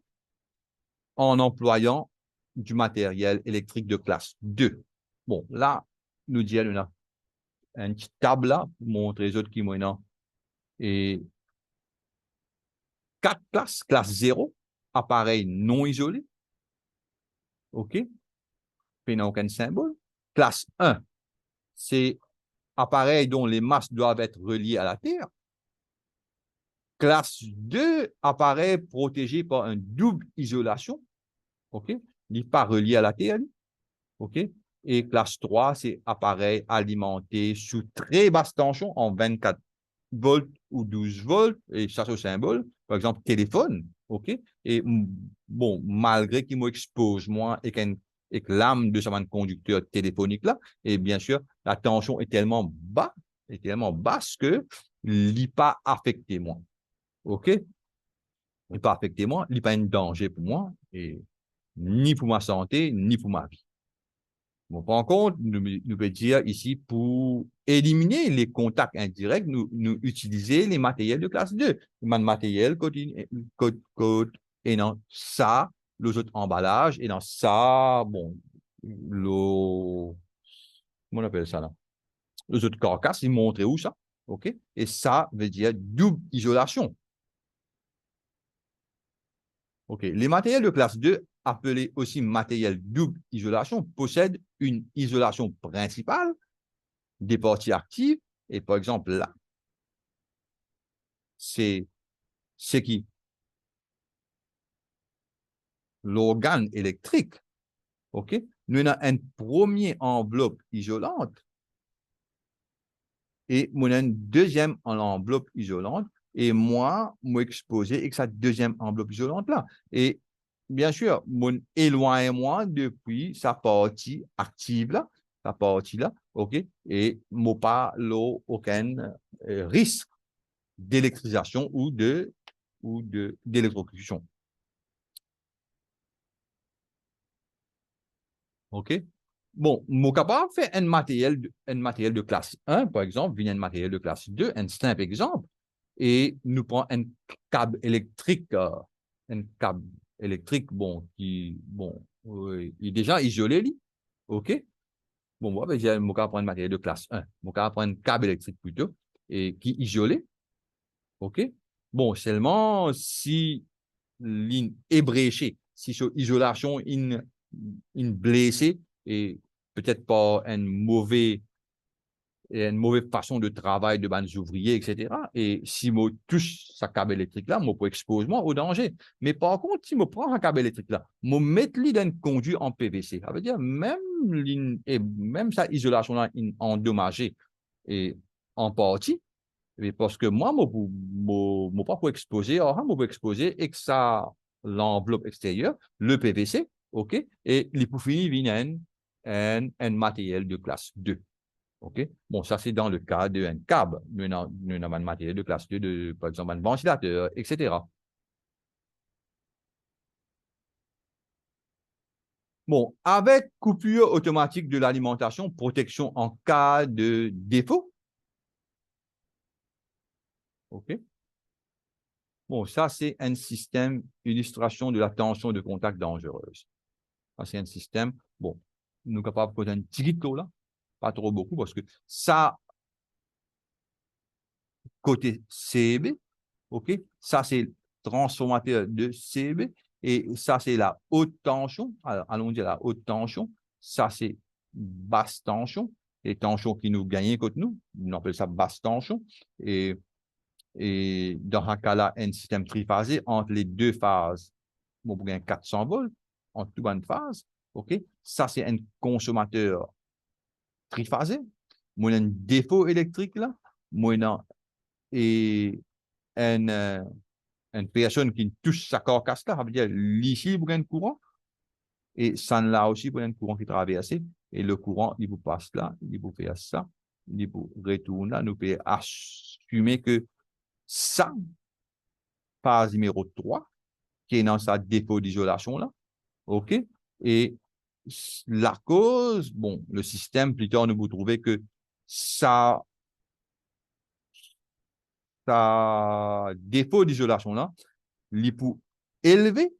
en employant du matériel électrique de classe 2. Bon, là, nous disons, on a une petite table là pour montrer les autres qui maintenant et 4 classes, classe 0, appareil non isolé, OK, il n'y a aucun symbole. Classe 1, c'est appareil dont les masses doivent être reliées à la Terre. Classe 2, appareil protégé par une double isolation, OK, il n'est pas relié à la Terre, OK. Et classe 3, c'est appareil alimenté sous très basse tension en 24 volts ou 12 volts, et ça c'est au symbole, par exemple téléphone, OK. Et bon, malgré qu'il m'expose moi et que l'âme de ce conducteur téléphonique là, et bien sûr, la tension est tellement basse que il n'est pas affecté moi, OK. Il n'est pas affecté moi, il n'est pas un danger pour moi, et ni pour ma santé, ni pour ma vie. Bon, par contre, nous pouvons dire ici, pour éliminer les contacts indirects, nous utilisons les matériels de classe 2. Les matériels et dans ça, les autres emballages, et dans ça, bon, comment on appelle ça là? Les autres carcasses, ils montrent où ça? OK? Et ça veut dire double isolation. OK. Les matériels de classe 2, appelés aussi matériel double isolation, possèdent une isolation principale des parties actives. Et par exemple, là, c'est ce qui l'organe électrique. OK? Nous avons une première enveloppe isolante et nous avons une deuxième enveloppe isolante. Et moi exposé avec cette deuxième enveloppe isolante là. Et bien sûr, mon éloigne-moi depuis sa partie active là, sa partie là, OK? Et moi pas aucun risque d'électrisation ou d'électrocution. OK? Bon, je suis capable de faire un matériel de classe 1, par exemple, vient un matériel de classe 2, un simple exemple, et nous prenons un câble électrique, bon, il est déjà isolé, lui. OK? Bon, moi, ben, je suis capable de prendre un matériel de classe 1, je suis capable de prendre un câble électrique plutôt, et qui est isolé. OK? Bon, seulement si ligne ébréchée, si sur isolation, une blessée et peut-être pas une mauvaise façon de travail de bandes ouvriers, etc. Et si je touche sa câble électrique là, je peux exposer moi au danger. Mais par contre, si je prends un câble électrique là, je mets lui dans une conduit en PVC. Ça veut dire même sa isolation là endommagée et en partie, et parce que moi, je pas pour exposer, je peux exposer et que ça, l'enveloppe extérieure, le PVC, OK, et les pour finir, viennent un matériel de classe 2. OK? Bon, ça, c'est dans le cas d'un câble. Nous avons un matériel de classe 2, par exemple, un ventilateur, etc. Bon, avec coupure automatique de l'alimentation, protection en cas de défaut. OK? Bon, ça, c'est un système illustration de la tension de contact dangereuse. Ça, c'est un système, bon, nous sommes capables de poser un petit clic là, pas trop beaucoup, parce que ça, côté CB, OK, ça, c'est transformateur de CB, Et ça, c'est la haute tension. Alors, allons dire la haute tension. Ça, c'est basse tension. Les tensions qui nous gagnent contre nous, on appelle ça basse tension. Et dans ce cas-là, un système triphasé entre les deux phases, on gagne 400 volts entre toutes les phases. OK? Ça, c'est un consommateur triphasé. Moi, un défaut électrique là. Moi, et une personne qui touche sa carcasse là, ça veut dire l'ici, vous gagnez courant. Et ça là aussi, vous gagnez courant qui traverse. Et le courant, il vous passe là, il vous fait ça, il vous retourne là. Nous pouvons assumer que ça, phase numéro 3, qui est dans sa défaut d'isolation là, OK? Et la cause, bon, le système, plus tard, nous vous trouvez que ça, sa défaut d'isolation là, il peut élever,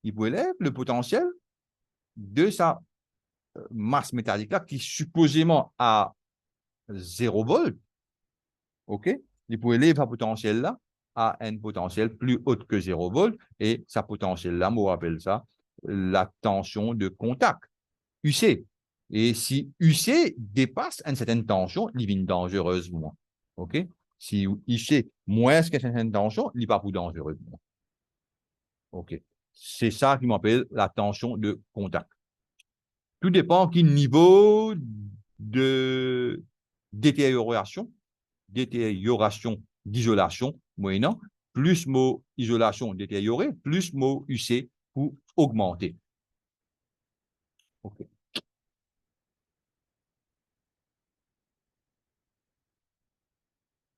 il peut élever le potentiel de sa masse métallique là, qui supposément a 0 volt, OK? Il peut élever sa potentiel là à un potentiel plus haut que 0 volt, et sa potentiel là, on appelle ça la tension de contact, UC. Et si UC dépasse une certaine tension, il devient dangereusement. OK? Si UC moins qu'une certaine tension, il n'est pas plus dangereusement. OK? C'est ça qui m'appelle la tension de contact. Tout dépend du niveau de détérioration, d'isolation moyennant, plus mot isolation détériorée, plus mot UC pour augmenter. OK.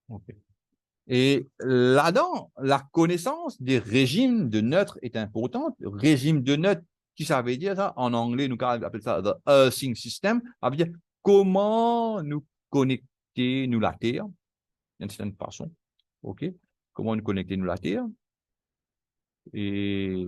OK. Et là-dedans, la connaissance des régimes de neutres est importante. Régime de neutres, qui ça veut dire ça? En anglais, nous appelons ça the earthing system. Ça veut dire comment nous connecter nous la Terre, d'une certaine façon. OK? Comment nous connecter nous la Terre. Et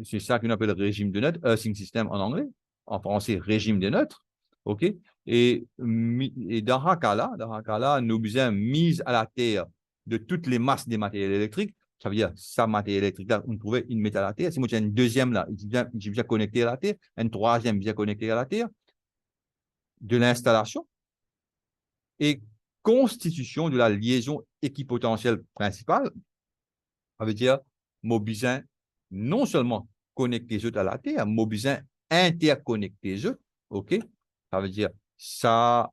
c'est ça qu'on appelle régime de neutres, earthing system en anglais. En français, régime de neutres. OK? Et dans ce cas-là, nous avons mise à la Terre de toutes les masses des matériels électriques. Ça veut dire, ça, matériel électrique, là, on trouvait une métal à la Terre. Si moi, j'ai une deuxième, là, j'ai bien connecté à la Terre, une troisième, bien connecté à la Terre, de l'installation et constitution de la liaison équipotentielle principale. Ça veut dire, mon besoin non seulement connecter les autres à la Terre, mon besoin interconnecter les autres. OK? Ça veut dire, ça,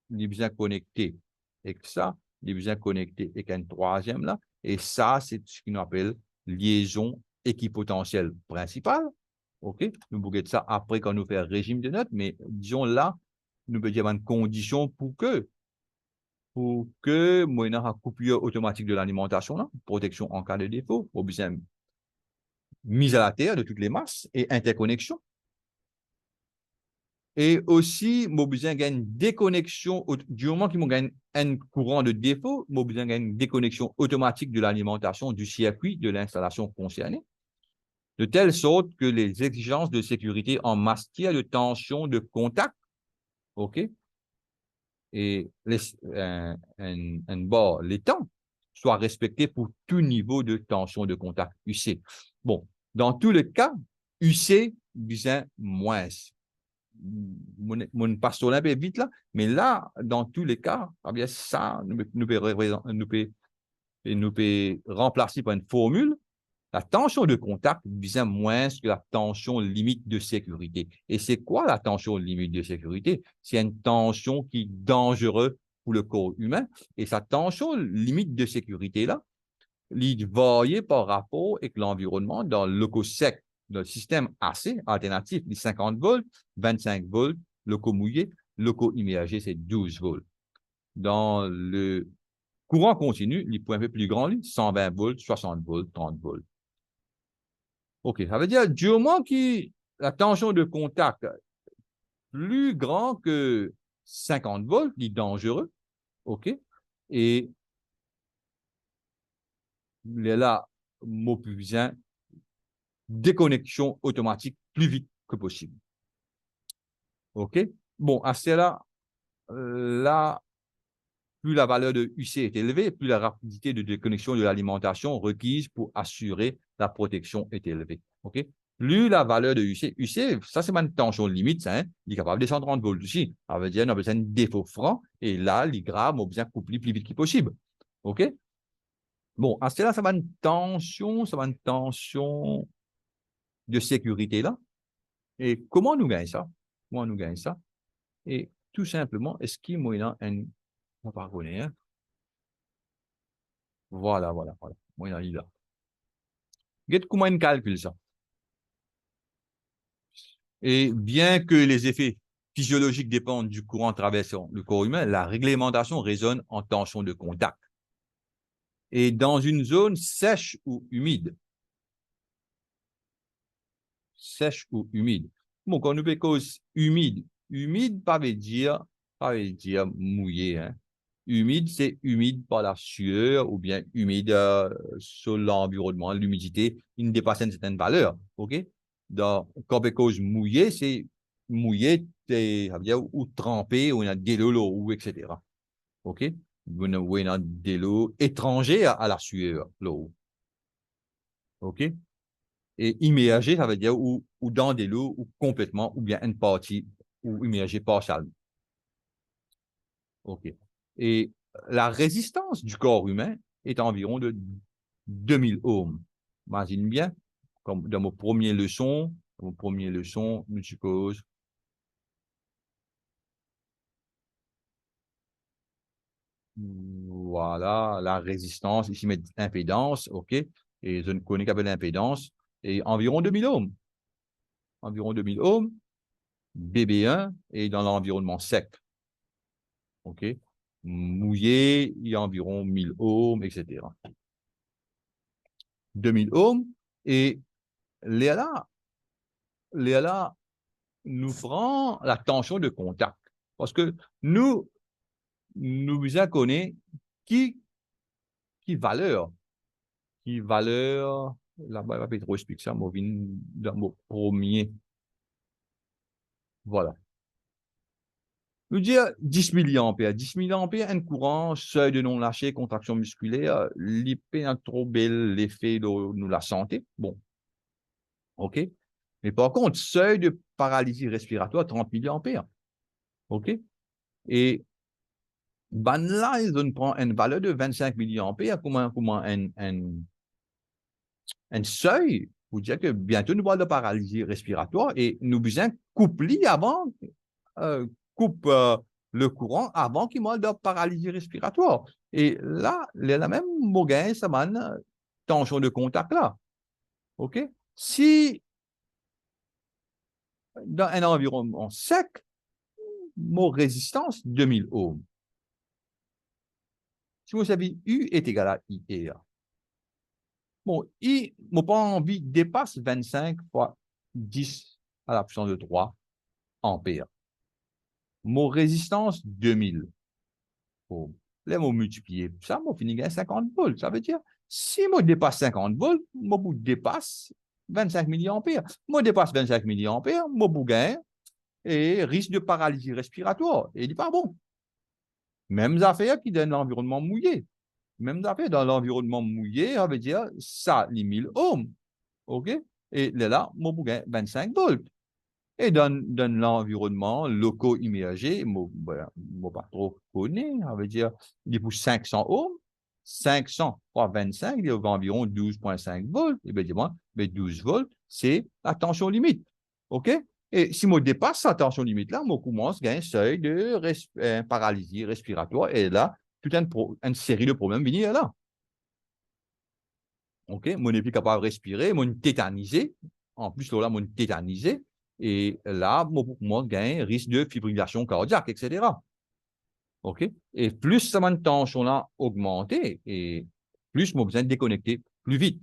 il est besoin connecté avec ça, il est besoin connecté avec un troisième là, et ça, c'est ce qu'on appelle liaison équipotentielle principale. OK? Nous pouvons ça après quand nous faisons régime de notes, mais disons là, nous pouvons dire une condition pour que, moyennant la coupure automatique de l'alimentation, protection en cas de défaut, au besoin mise à la terre de toutes les masses et interconnexion. Et aussi, mon besoin gagne déconnexion, du moment qu'il gagne un courant de défaut, mon besoin gagne déconnexion automatique de l'alimentation du circuit de l'installation concernée, de telle sorte que les exigences de sécurité en matière de tension de contact, OK, et les temps soient respectés pour tout niveau de tension de contact UC. Bon, dans tous les cas, UC besoin moins. Mon passe un peu vite là, mais là, dans tous les cas, eh bien, ça nous peut remplacer par une formule. La tension de contact vise moins que la tension limite de sécurité. Et c'est quoi la tension limite de sécurité? C'est une tension qui est dangereuse pour le corps humain. Et sa tension limite de sécurité là, il varie par rapport avec l'environnement dans le locaux sec, dans le système AC alternatif, les 50 volts, 25 volts, locaux mouillés, locaux immergés, c'est 12 volts. Dans le courant continu, les points un peu plus grands, 120 volts, 60 volts, 30 volts. OK, ça veut dire du moment que la tension de contact plus grand que 50 volts, il est dangereux. OK? Et il est là, mot plus besoin déconnexion automatique plus vite que possible. OK? Bon, à cela, là, plus la valeur de UC est élevée, plus la rapidité de déconnexion de l'alimentation requise pour assurer la protection est élevée. OK? Plus la valeur de UC, ça c'est une tension limite, ça, hein? Il est capable de 130 volts aussi. Ça veut dire qu'on a besoin de défaut franc et là, les grammes ont besoin de coupler plus vite que possible. OK? Bon, à cela, ça va une tension de sécurité là. Et comment nous gagnons ça? Comment nous gagnons ça? Et tout simplement, est-ce qu'il y a un, on va reconnaître, voilà. Moi, il est là. Regarde comment on calcule ça. Et bien que les effets physiologiques dépendent du courant traversant le corps humain, la réglementation résonne en tension de contact. Et dans une zone sèche ou humide, bon, quand nous parlons cause humide, pas veut dire mouillé, hein. Humide, c'est humide par la sueur ou bien humide sur l'environnement, l'humidité, il ne dépasse une certaine valeur. OK? Quand on cause mouillé, c'est mouillé, ça veut dire ou trempé, ou il y a de l'eau, ou etc. OK? Ou il y a de l'eau étranger à la sueur, l'eau. OK? Et immergé, ça veut dire ou dans de l'eau, ou complètement, ou bien une partie, ou immergé partiellement. OK. Et la résistance du corps humain est environ de 2000 ohms. Imagine bien, comme dans mon premier leçon, je suppose, voilà, la résistance, ici, met impédance, OK, et je ne connais qu'avec l'impédance, et environ 2000 ohms. Environ 2000 ohms, BB1, et dans l'environnement sec, OK, mouillé, il y a environ 1000 ohms, etc. 2000 ohms, et là, nous ferons la tension de contact. Parce que nous connaissons qui, qui valeur, là-bas, il va pas trop expliquer ça, dans mon premier. Voilà. Nous dire 10 milliampères. 10 milliampères, un courant, seuil de non-lâcher, contraction musculaire, l'hypertrobel, l'effet de nous la santé. Bon, OK. Mais par contre, seuil de paralysie respiratoire, 30 milliampères. OK. Et ben là, ils prend une valeur de 25 milliampères, comment un seuil pour dire que bientôt nous parlons de paralysie respiratoire et nous besoin coupler avant, euh, coupe le courant avant qu'il parle de paralysie respiratoire. Et là, la même Mogain, ça m'a tension de contact là. OK? Si dans un environnement sec, mon résistance 2000 ohms. Si vous savez, U est égal à IA. Bon, I, mon pas envie dépasse 25 fois 10 à la puissance de 3 ampères. Mon résistance, 2000 ohms. Là, mon multiplié, ça, mon fini gagne 50 volts. Ça veut dire, si moi dépasse 50 volts, mon bout dépasse 25 milliampères. Moi dépasse 25 milliampères, mon bout gagne et risque de paralysie respiratoire. Et il dit pas bon. Mêmes affaires qui donnent l'environnement mouillé. Même affaire dans l'environnement mouillé, ça veut dire ça, les 1000 ohms. OK? Et là, mon bouquin, 25 volts. Et dans l'environnement locaux immergé, moi, pas trop connu, ça veut dire, il est pour 500 ohms. 500 fois 25, il y a environ 12,5 volts. Et bien, dis-moi, mais 12 volts, c'est la tension limite. OK? Et si je dépasse cette tension limite-là, je commence à gagner un seuil de paralysie respiratoire. Et là, toute une série de problèmes viennent là. OK? Mon n'est plus capable de respirer, mon tétanisé. En plus, là, mon tétanisé. Et là, moi, gagne risque de fibrillation cardiaque, etc. OK? Et plus ça va tension-là augmenter, et plus moi besoin de déconnecter plus vite.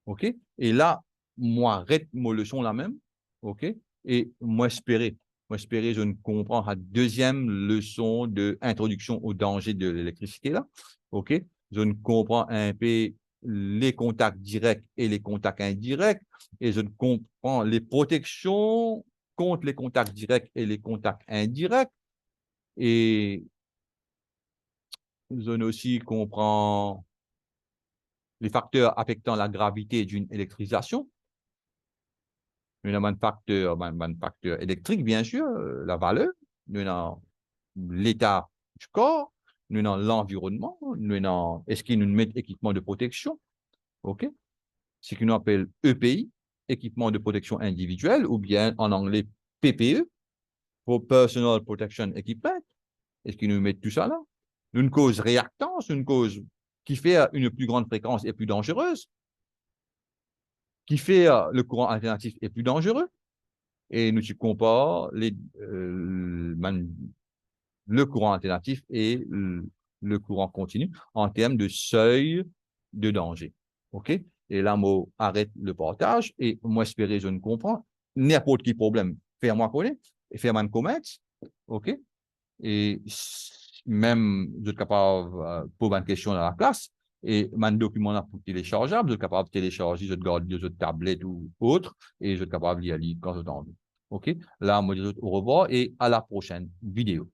OK? Et là, moi, arrête ma leçon la même. OK? Et moi, espérer, je ne comprends la deuxième leçon de introduction au danger de l'électricité là. OK? Je ne comprends un peu les contacts directs et les contacts indirects, et je ne comprends les protections contre les contacts directs et les contacts indirects. Et zone aussi comprend les facteurs affectant la gravité d'une électrisation. Nous avons un facteur électrique, bien sûr, la valeur. Nous avons l'état du corps. Nous avons l'environnement. Nous avons, est-ce qu'il nous met équipement de protection? OK? Ce qu'on appelle EPI, équipement de protection individuelle, ou bien en anglais PPE, pour Personal Protection Equipment. Est-ce qu'ils nous mettent tout ça là? Une cause réactance, une cause qui fait une plus grande fréquence est plus dangereuse, qui fait le courant alternatif est plus dangereux, et nous comparons le courant alternatif et le courant continu en termes de seuil de danger. OK? Et là, moi, arrête le partage et moi, espérer, je ne comprends. N'importe quel problème, fais-moi connaître, fais-moi un comment. OK? Et même, vous êtes capable de poser une question dans la classe et mon document là pour téléchargeable, vous êtes capable de télécharger, je garde sur votre tablette ou autre et vous êtes capable d'y aller quand vous avez envie. OK? Là, moi, je vous dis au revoir et à la prochaine vidéo.